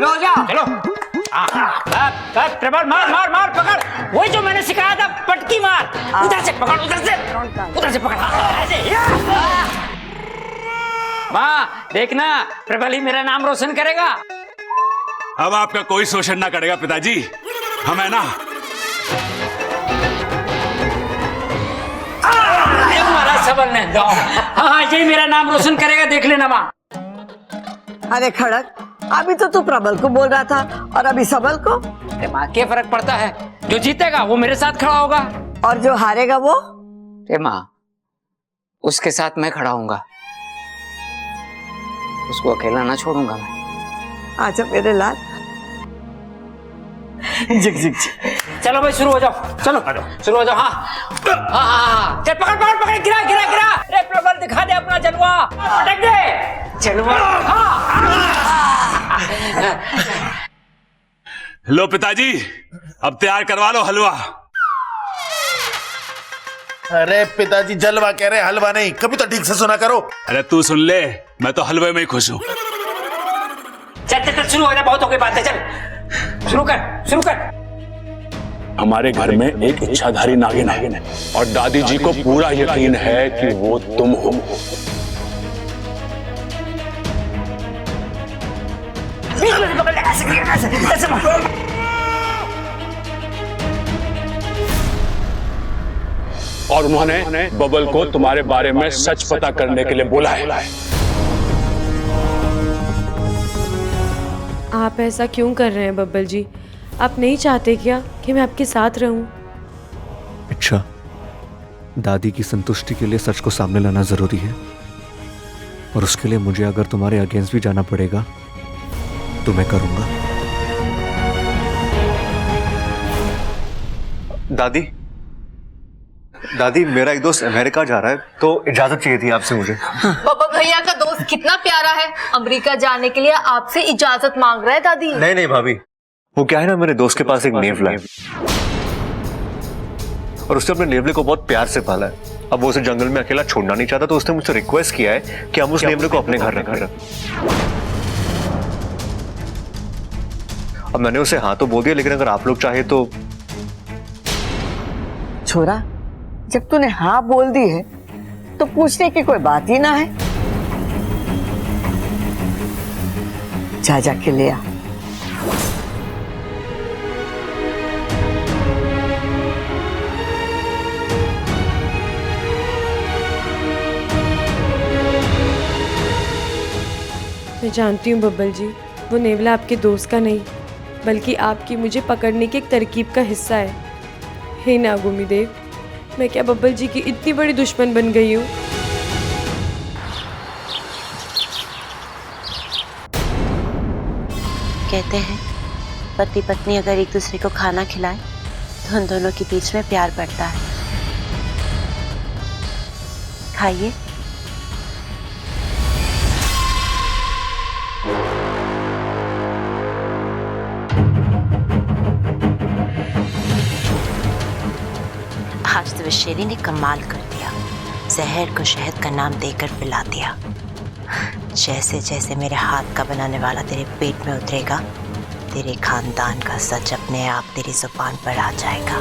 धीमे हो जाओ। चलो। प्रबल मार मार मार, पकड़। वही जो मैंने सिखाया था, पटकी मार। उधर से पकड़, उधर से पकड़। ऐसे। माँ देखना, प्रबल ही मेरा नाम रोशन करेगा। अब आपका कोई शोषण ना करेगा पिताजी, हम है ना। मारा सबल ने। हाँ, यही मेरा नाम रोशन करेगा, देख लेना माँ। अरे खड़क, अभी तो तू प्रबल को बोल रहा था और अभी सबल को। अरे माँ, क्या फर्क पड़ता है? जो जीतेगा वो मेरे साथ खड़ा होगा, और जो हारेगा वो? अरे माँ, उसके साथ मैं खड़ा हूँगा, उसको अकेला ना छोड़ूंगा मैं। अच्छा मेरे लाल। Zig zig zig. चलो भाई, शुरू हो जाओ। चलो शुरू हो जाओ। हाँ, चल पकड़ पकड़ पकड़, गिरा गिरा गिरा। अरे प्रबल दिखा दे अपना जलवा, पटक दे जलवा। लो पिताजी, अब तैयार करवा लो हलवा। अरे पिताजी जलवा कह रहे, हलवा नहीं। कभी तो ठीक से सुना करो। अरे तू सुन ले, मैं तो हलवे में ही खुश हूँ। चल चल चल, शुरू हो जा, बहुत हो गई बातें। चल शुरू कर, शुरू कर। हमारे घर में एक इच्छाधारी नागिन है और दादी जी को पूरा यकीन है कि वो तुम हो। और उन्होंने बबल को तुम्हारे बारे में सच पता करने के लिए बोला है। आप ऐसा क्यों कर रहे हैं बब्बल जी? आप नहीं चाहते क्या कि मैं आपके साथ रहूं? अच्छा, दादी की संतुष्टि के लिए सच को सामने लाना जरूरी है, और उसके लिए मुझे अगर तुम्हारे अगेंस्ट भी जाना पड़ेगा तो मैं करूंगा। दादी, दादी मेरा एक दोस्त अमेरिका जा रहा है, तो इजाजत चाहिए थी आपसे मुझे। पापा भैया का दोस्त कितना प्यारा है, अमेरिका जाने के लिए आपसे इजाजत मांग रहा है दादी। नहीं नहीं भाभी, वो क्या है ना, मेरे दोस्त के पास एक नेवला है और उसने अपने नेवले को बहुत प्यार से पाला है। अब वो उसे जंगल में अकेला छोड़ना नहीं चाहता, तो उसने मुझसे रिक्वेस्ट किया है कि हम उस नेवले को अपने घर रखें। अब मैंने उसे हाँ तो बोल दिया, लेकिन अगर आप लोग चाहे तो। छोरा, जब तूने हाँ बोल दी है तो पूछने की कोई बात ही ना है। जा जाके ले आ। मैं जानती हूँ बब्बल जी, वो नेवला आपके दोस्त का नहीं बल्कि आपकी मुझे पकड़ने की एक तरकीब का हिस्सा है। हे नागोमी देव, मैं क्या बब्बल जी की इतनी बड़ी दुश्मन बन गई हूँ? कहते हैं पति पत्नी अगर एक दूसरे को खाना खिलाए तो उन दोनों के बीच में प्यार बढ़ता है। खाइए। आज तो शेरी ने कमाल कर दिया, जहर को शहद का नाम देकर पिला दिया। जैसे जैसे मेरे हाथ का बनाने वाला तेरे पेट में उतरेगा, तेरे खानदान का सच अपने आप तेरी जुबान पर आ जाएगा।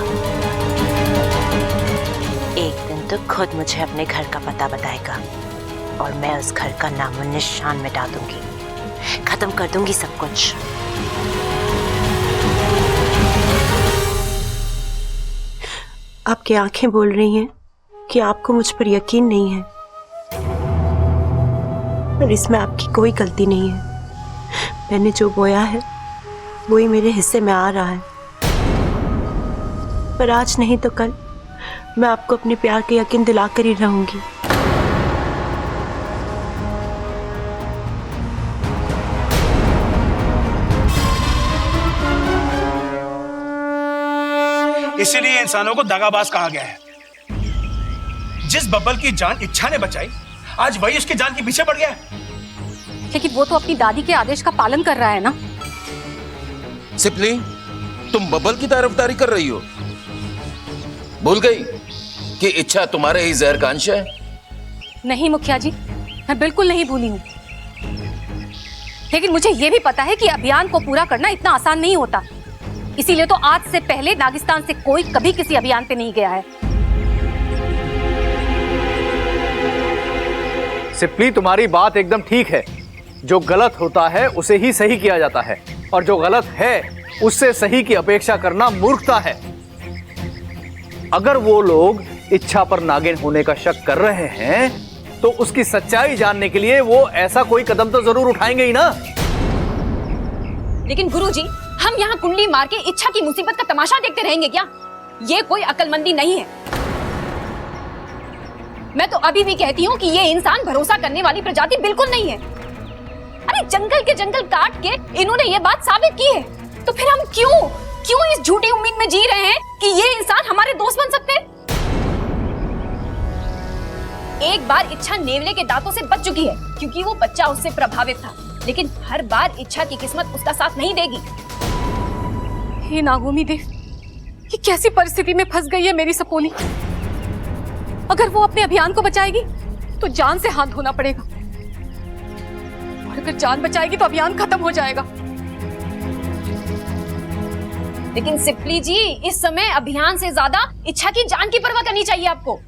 एक दिन तो खुद मुझे अपने घर का पता बताएगा और मैं उस घर का नामो निशान मिटा दूंगी, खत्म कर दूंगी सब कुछ। आपकी आंखें बोल रही हैं कि आपको मुझ पर यकीन नहीं है, पर इसमें आपकी कोई गलती नहीं है। मैंने जो बोया है वही मेरे हिस्से में आ रहा है, पर आज नहीं तो कल मैं आपको अपने प्यार के यकीन दिलाकर ही रहूंगी। इसीलिए इंसानों को दगाबाज कहा गया है। जिस बब्बल की जान इच्छा ने बचाई, आज वही उसकी जान के पीछे पड़ गया है। लेकिन वो तो अपनी दादी के आदेश का पालन कर रहा है ना। सिपली, तुम बब्बल की तरफदारी कर रही हो? भूल गई कि इच्छा तुम्हारे ही जहर का अंश है? नहीं मुखिया जी, मैं बिल्कुल नहीं भूली हूँ। लेकिन मुझे ये भी पता है कि अभियान को पूरा करना इतना आसान नहीं होता। इसीलिए तो आज से पहले नागिस्तान से कोई कभी किसी अभियान पे नहीं गया है। सिप्ली, तुम्हारी बात एकदम ठीक है। जो गलत होता है उसे ही सही किया जाता है, और जो गलत है उससे सही की अपेक्षा करना मूर्खता है। अगर वो लोग इच्छा पर नागिन होने का शक कर रहे हैं तो उसकी सच्चाई जानने के लिए वो ऐसा कोई कदम तो जरूर उठाएंगे ही ना। लेकिन गुरुजी, हम यहाँ कुंडली मार के इच्छा की मुसीबत का तमाशा देखते रहेंगे क्या? ये कोई अक्लमंदी नहीं है। मैं तो अभी भी कहती हूँ कि ये इंसान भरोसा करने वाली प्रजाति बिल्कुल नहीं है। अरे जंगल के जंगल काट के इन्होंने ये बात साबित की है, तो फिर हम क्यों इस झूठी उम्मीद में जी रहे हैं कि ये इंसान हमारे दोस्त बन सकते हैं? एक बार इच्छा नेवले के दांतों से बच चुकी है क्योंकि वो बच्चा उससे प्रभावित था, लेकिन हर बार इच्छा की किस्मत उसका साथ नहीं देगी। हे नागोमी देव, ये कैसी परिस्थिति में फंस गई है मेरी सपोनी। अगर वो अपने अभियान को बचाएगी तो जान से हाथ धोना पड़ेगा, और अगर जान बचाएगी तो अभियान खत्म हो जाएगा। लेकिन सिप्ली जी, इस समय अभियान से ज्यादा इच्छा की जान की परवाह करनी चाहिए आपको।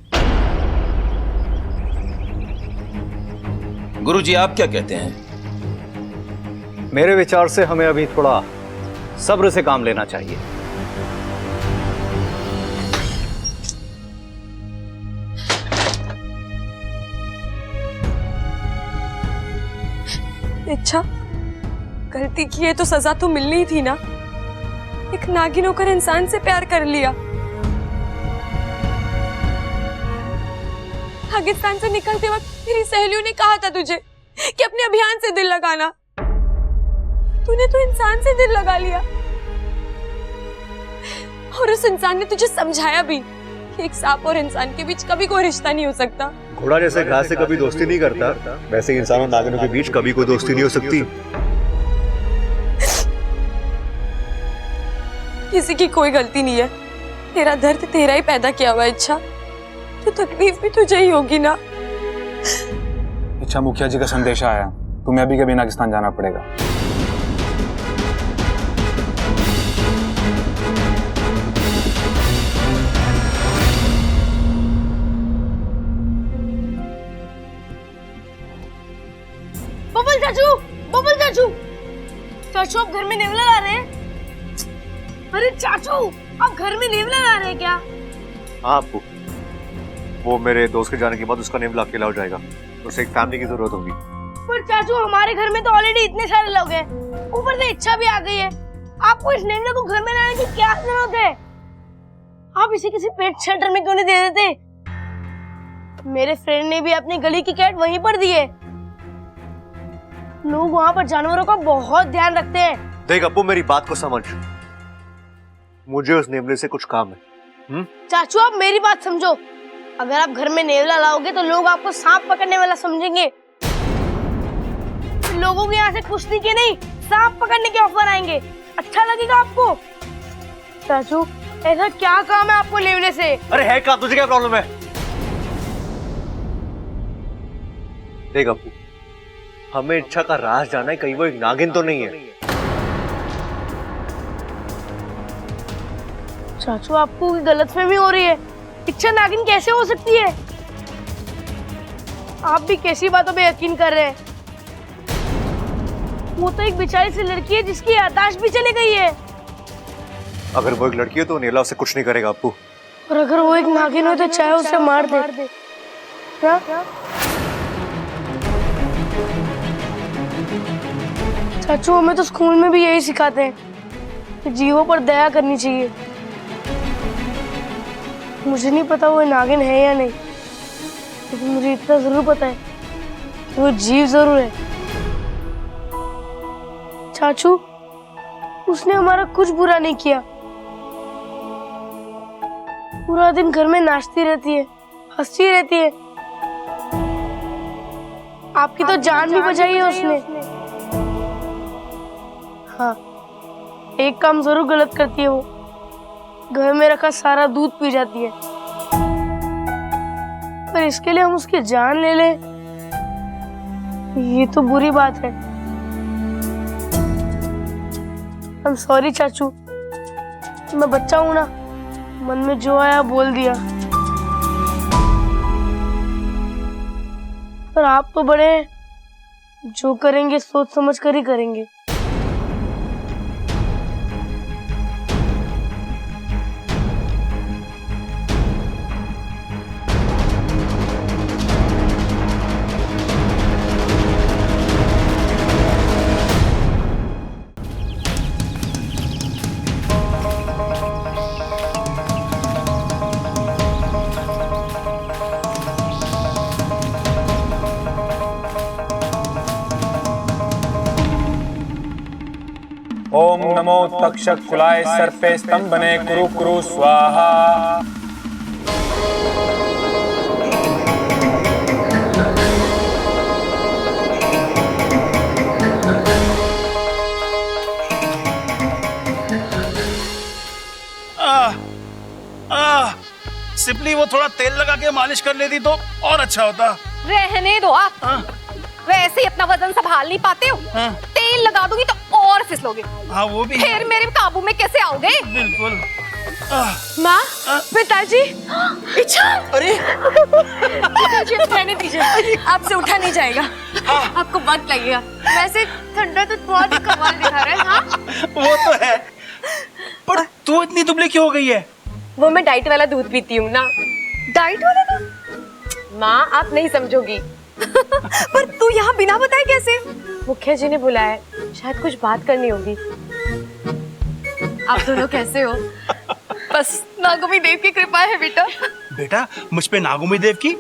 गुरुजी, आप क्या कहते हैं? मेरे विचार से हमें अभी थोड़ा सब्र से काम लेना चाहिए। इच्छा, गलती की है तो सजा तो मिलनी ही थी ना। एक नागिन होकर इंसान से प्यार कर लिया। पाकिस्तान से निकलते वक्त मेरी सहेलियों ने कहा था तुझे कि अपने अभियान से दिल लगाना। तूने तो इंसान से दिल लगा लिया, और उस इंसान ने तुझे समझाया भी कि एक सांप और इंसान के बीच कभी कोई रिश्ता नहीं हो सकता। घोड़ा जैसे घास से कभी दोस्ती नहीं करता, वैसे इंसान और नागिनों के बीच कभी कोई दोस्ती नहीं हो सकती। किसी की कोई गलती नहीं है। तेरा दर्द तेरा ही पैदा किया हुआ इच्छा, तो तकलीफ भी तुझे ही होगी ना। इच्छा, मुखिया जी का संदेश आया, तुम्हें अभी के अभी नागिस्तान जाना पड़ेगा। बबल चाचू, बबल चाचू, चाचू आप घर में नेवला ला रहे हैं? अरे चाचू, आप घर में नेवला ला रहे हैं क्या? हाँ अप्पू, वो मेरे दोस्त के जाने के बाद उसका नेवला अकेला हो जाएगा, उसे एक फैमिली की जरूरत होगी। पर चाचू, हमारे घर में तो ऑलरेडी इतने सारे लोग हैं, ऊपर से इच्छा भी आ गई है। आपको इस नेवले को घर में लाने की क्या जरूरत है? आप इसे किसी पेट शेल्टर में क्यों नहीं दे देते? मेरे फ्रेंड ने भी अपनी गली की कैट वहीं पर दी है। लोग वहाँ पर जानवरों का बहुत ध्यान रखते हैं। देख अप्पू, मेरी बात को समझ, मुझे उस नेवले से कुछ काम है। चाचू, आप मेरी बात समझो। अगर आप घर में नेवला लाओगे तो लोग आपको सांप पकड़ने वाला समझेंगे। लोगों के यहाँ से कुश्ती के नहीं, सांप पकड़ने के ऑफर आएंगे। अच्छा लगेगा आपको? चाचू, ऐसा क्या काम है आपको नेवले से? अरे है काम, तुझे क्या प्रॉब्लम है? देख अप्पू, हमें इच्छा का राज जाना है, कहीं वो एक नागिन तो नहीं है। चाचू, आपको गलतफहमी हो रही है। इच्छा नागिन कैसे हो सकती है? आप भी कैसी बातों पे यकीन कर रहे हैं? वो तो एक बेचारी सी लड़की है जिसकी याददाश्त भी चली गई है। अगर वो एक लड़की है तो नेवला उसे कुछ नहीं करेगा अप्पू। और अगर वो एक नागिन हो तो चाहे उसे मार दे। क्या? चाचू, हमें तो स्कूल में भी यही सिखाते हैं कि जीवों पर दया करनी चाहिए। मुझे नहीं पता वो नागिन है या नहीं, लेकिन मुझे इतना जरूर पता है कि वो जीव जरूर है। चाचू, उसने हमारा कुछ बुरा नहीं किया। पूरा दिन घर में नाचती रहती है, हंसती रहती है। आपकी तो जान भी बचाई है उसने। हाँ, एक काम जरूर गलत करती है वो, घर में रखा सारा दूध पी जाती है। पर इसके लिए हम उसकी जान ले लें, ये तो बुरी बात है। I'm sorry चाचू, मैं बच्चा हूँ ना, मन में जो आया बोल दिया। पर आप तो बड़े हैं, जो करेंगे सोच समझ कर ही करेंगे। ओम नमो तक्षक कुलाय सर्पे स्तंभने कुरु कुरु स्वाहा। सिपली वो थोड़ा तेल लगा के मालिश कर लेती तो और अच्छा होता। रहने दो आप। वैसे ही अपना वजन संभाल नहीं पाते हो। तेल लगा दूंगी तो और फिसलोगे। हाँ वो भी। फिर मेरे काबू में कैसे आओगे? बिल्कुल। माँ, पिताजी। इच्छा, अरे पिताजी अब रहने दीजिए, आपसे उठा नहीं जाएगा। आपको वक्त लगेगा। वैसे ठंडा तो बहुत ही कमाल दिखा रहा है। हाँ? वो तो है, पर तू इतनी दुबली क्यों हो गई है? वो मैं डाइट वाला दूध पीती हूँ ना। डाइट वाला दूध? माँ, आप नहीं समझोगी। पर तू यहाँ बिना बताए कैसे? मुखिया जी ने बुलाया, शायद कुछ बात करनी होगी। आप दोनों कैसे हो? बस नागोमी देव की कृपा है बेटा। बेटा, मुझ पे नागोमी देव की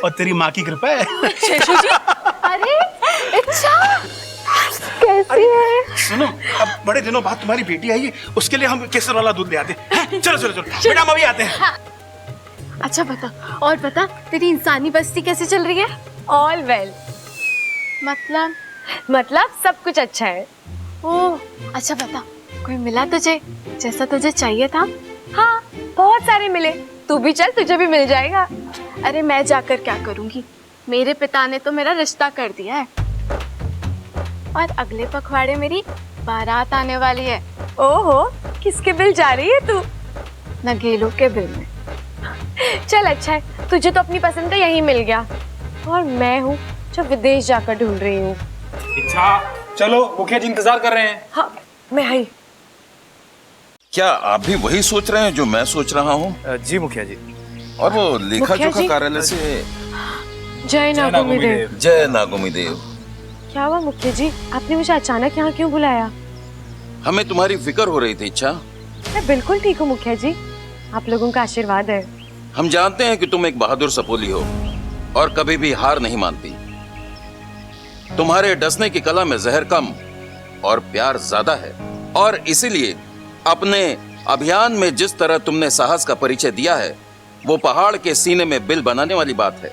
और तेरी माँ की कृपा है। शेषू जी, अरे इच्छा कैसी है? सुनो, अब बड़े दिनों बाद तुम्हारी बेटी आई है, उसके लिए हम केसर वाला दूध ले आते हैं। चलो चलो चलो, बेटा हम अभी आते हैं। हाँ। अच्छा बता, और बता तेरी इंसानी बस्ती कैसे चल रही है? All well. मतलब सब कुछ अच्छा है। ओह अच्छा, बता कोई मिला तुझे जैसा तुझे चाहिए था? हाँ बहुत सारे मिले, तू भी चल, तुझे भी मिल जाएगा। अरे मैं जाकर क्या करूंगी, मेरे पिता ने तो मेरा रिश्ता कर दिया है और अगले पखवाड़े मेरी बारात आने वाली है। ओहो, किसके बिल जा रही है तू? नगेलो के बिल में। चल अच्छा है, तुझे तो अपनी पसंद का यही मिल गया और मैं हूँ जो विदेश जाकर ढूंढ रही हूँ। इच्छा, चलो मुखिया जी इंतजार कर रहे हैं। हाँ मैं आई। क्या आप भी वही सोच रहे हैं जो मैं सोच रहा हूँ? जी मुखिया जी। और वो लेखा जोखा कार्यालय से जय नागोमी देव। जय नागोमी देव। क्या हुआ मुखिया जी, आपने मुझे अचानक यहाँ क्यों बुलाया? हमें तुम्हारी फिक्र हो रही थी इच्छा। मैं बिल्कुल ठीक हूँ मुखिया जी, आप लोगों का आशीर्वाद है। हम जानते हैं कि तुम एक बहादुर सपोली हो और कभी भी हार नहीं मानती। तुम्हारे डसने की कला में जहर कम और प्यार ज्यादा है, और इसीलिए अपने अभियान में जिस तरह तुमने साहस का परिचय दिया है, वो पहाड़ के सीने में बिल बनाने वाली बात है।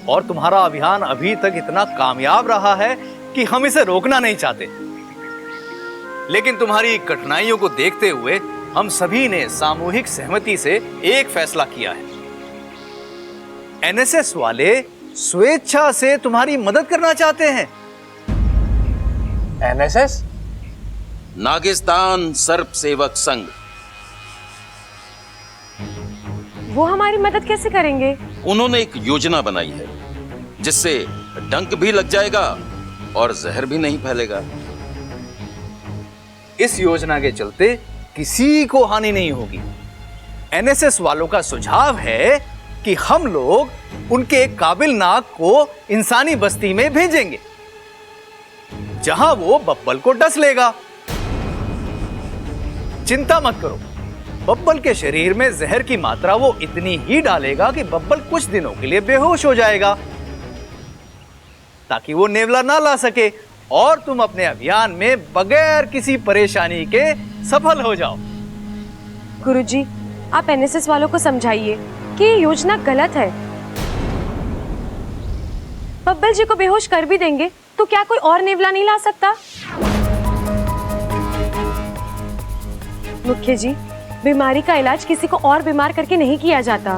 और तुम्हारा अभियान अभी तक इतना कामयाब रहा है कि हम इसे रोकना नहीं चाहते। लेकिन तुम्हारी कठिनाइयों को देखते हुए हम सभी ने सामूहिक सहमति से एक फैसला किया है। एनएसएस वाले स्वेच्छा से तुम्हारी मदद करना चाहते हैं। एनएसएस? नागिस्तान सर्प सेवक संघ। वो हमारी मदद कैसे करेंगे? उन्होंने एक योजना बनाई है जिससे डंक भी लग जाएगा और जहर भी नहीं फैलेगा। इस योजना के चलते किसी को हानि नहीं होगी। एनएसएस वालों का सुझाव है कि हम लोग उनके एक काबिल नाग को इंसानी बस्ती में भेजेंगे, जहां वो बब्बल को डस लेगा। चिंता मत करो, बब्बल के शरीर में जहर की मात्रा वो इतनी ही डालेगा कि बब्बल कुछ दिनों के लिए बेहोश हो जाएगा, ताकि वो नेवला ना ला सके और तुम अपने अभियान में बगैर किसी परेशानी के सफल हो जाओ। गुरुजी, आप एनएसएस वालों को समझाइए कि ये योजना गलत है। बब्बल जी को बेहोश कर भी देंगे तो क्या कोई और नेवला नहीं ला सकता? मुखिया जी, बीमारी का इलाज किसी को और बीमार करके नहीं किया जाता,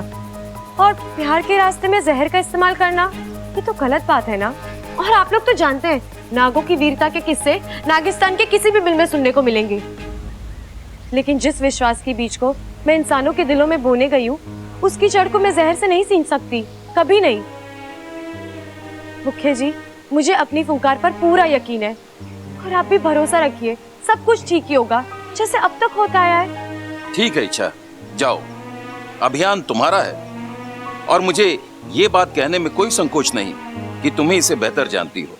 और प्यार के रास्ते में जहर का इस्तेमाल करना ये तो गलत बात है ना। और आप लोग तो जानते हैं नागों की वीरता के किस्से नागिस्तान के किसी भी बिल में सुनने को मिलेंगे, लेकिन जिस विश्वास के बीज को मैं इंसानों के दिलों में बोने गई हूँ, उसकी जड़ को मैं जहर से नहीं सींच सकती, कभी नहीं। मुखिया जी, मुझे अपनी फुंकार पर पूरा यकीन है और आप भी भरोसा रखिए, सब कुछ ठीक ही होगा जैसे अब तक होता आया है। ठीक है इच्छा, जाओ, अभियान तुम्हारा है और मुझे ये बात कहने में कोई संकोच नहीं कि तुम्हें इसे बेहतर जानती हो।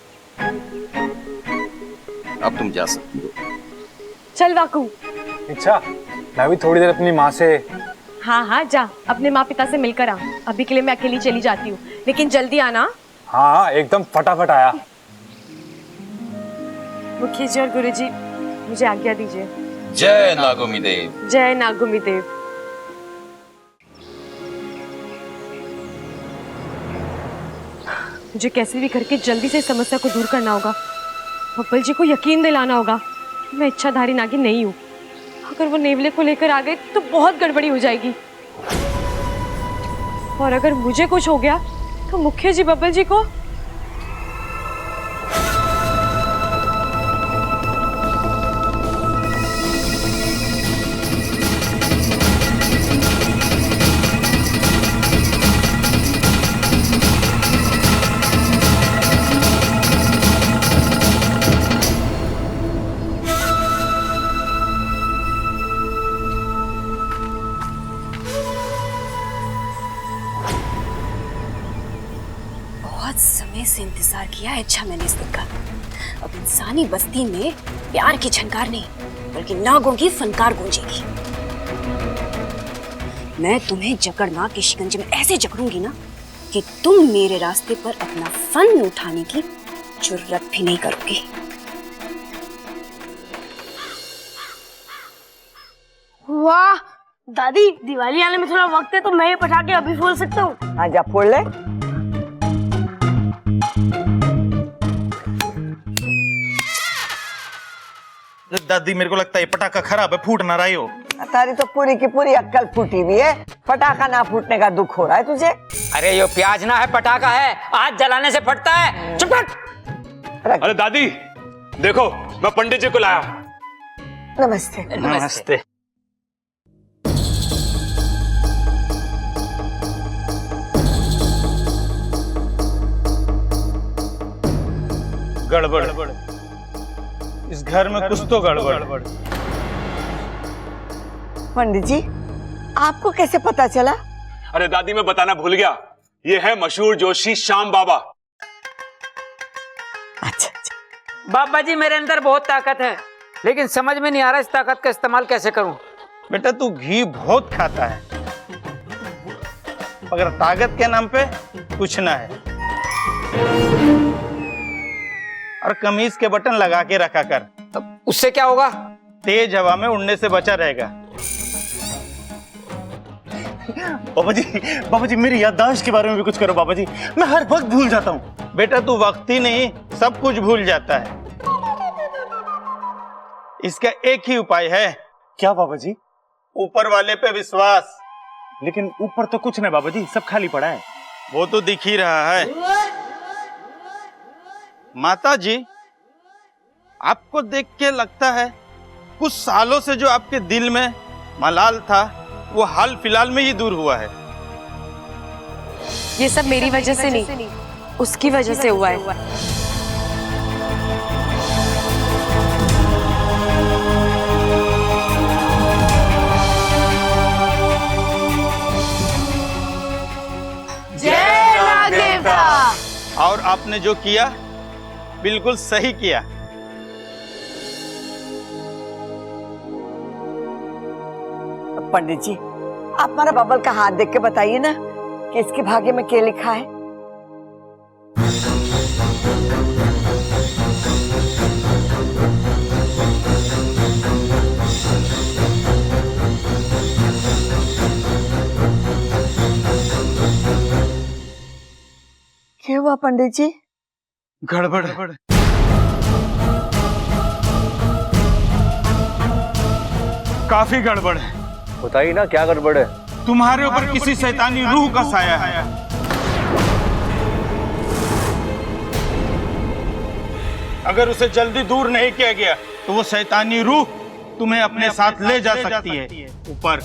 अब तुम जा सकती हो। चल वाकू। इच्छा, मैं भी थोड़ी देर अपनी माँ से। हाँ हाँ जा, अपने माँ पिता से मिलकर आ। अभी के लिए मैं अकेली चली जाती हूँ, लेकिन जल्दी आना। हाँ, एकदम फटाफट आया। मुखिया जी और गुरुजी, मुझे आज्ञा दीजिए। जय नागोमी देव। जय नागोमी देव। मुझे कैसे भी करके जल्दी से इस समस्या को दूर करना होगा। बब्बल जी को यकीन दिलाना होगा कि मैं इच्छाधारी नागिन नहीं हूँ। अगर वो नेवले को लेकर आ गए तो बहुत गड़बड़ी हो जाएगी, और अगर मुझे कुछ हो गया तो मुखिया जी बब्बल जी को। समय से इंतजार किया है इच्छा मैंने इस दिन का। अब इंसानी बस्ती में प्यार की झनकार नहीं बल्कि नागों की फनकार गूंजेगी। मैं तुम्हें जकड़ना के शिकंजे में ऐसे जकड़ूंगी ना कि तुम मेरे रास्ते पर अपना फन उठाने की जुर्रत भी नहीं करोगी। वाह दादी, दिवाली आने में थोड़ा वक्त है तो मैं ये पटाखे अभी फोड़ सकता हूँ। हाँ जा फोड़ ले। दादी, मेरे को लगता है पटाखा खराब है, फूट ना रही हो। तारी तो पूरी की पूरी अक्कल फूटी हुई है, पटाखा ना फूटने का दुख हो रहा है तुझे। अरे ये प्याज ना है, पटाखा है, आज जलाने से फटता है। चुप कर। अरे दादी देखो, मैं पंडित जी को लाया। नमस्ते। नमस्ते। गड़बड़, इस घर में कुछ तो गड़बड़। पंडित जी, आपको कैसे पता चला? अरे दादी मैं बताना भूल गया, ये है मशहूर जोशी श्याम बाबा। अच्छा। बाबा जी, मेरे अंदर बहुत ताकत है, लेकिन समझ में नहीं आ रहा इस ताकत का इस्तेमाल कैसे करूं। बेटा तू घी बहुत खाता है, मगर ताकत के नाम पे कुछ ना है। और कमीज के बटन लगा के रखा कर, उससे क्या होगा? तेज हवा में उड़ने से बचा रहेगा। बाबा जी मेरी याददाश्त के बारे में भी कुछ करो बाबा जी, मैं हर वक्त भूल जाता हूँ। बेटा तू वक्त ही नहीं सब कुछ भूल जाता है। इसका एक ही उपाय है। क्या बाबा जी? ऊपर वाले पे विश्वास। लेकिन ऊपर तो कुछ नहीं बाबा जी, सब खाली पड़ा है। वो तो दिख ही रहा है। माता जी, आपको देख के लगता है कुछ सालों से जो आपके दिल में मलाल था वो हाल फिलहाल में ही दूर हुआ है। ये सब मेरी वजह से नहीं, उसकी वजह से हुआ है। जय नाग देवता। और आपने जो किया बिल्कुल सही किया। पंडित जी, आप हमारा बबल का हाथ देख के बताइए ना कि इसके भाग्य में क्या लिखा है। क्या हुआ पंडित जी? गड़बड़। काफी गड़बड़ है। बताइए ना क्या गड़बड़ है? तुम्हारे ऊपर किसी शैतानी रूह का साया है। अगर उसे जल्दी दूर नहीं किया गया तो वो शैतानी रूह तुम्हें अपने साथ ले जा सकती है ऊपर।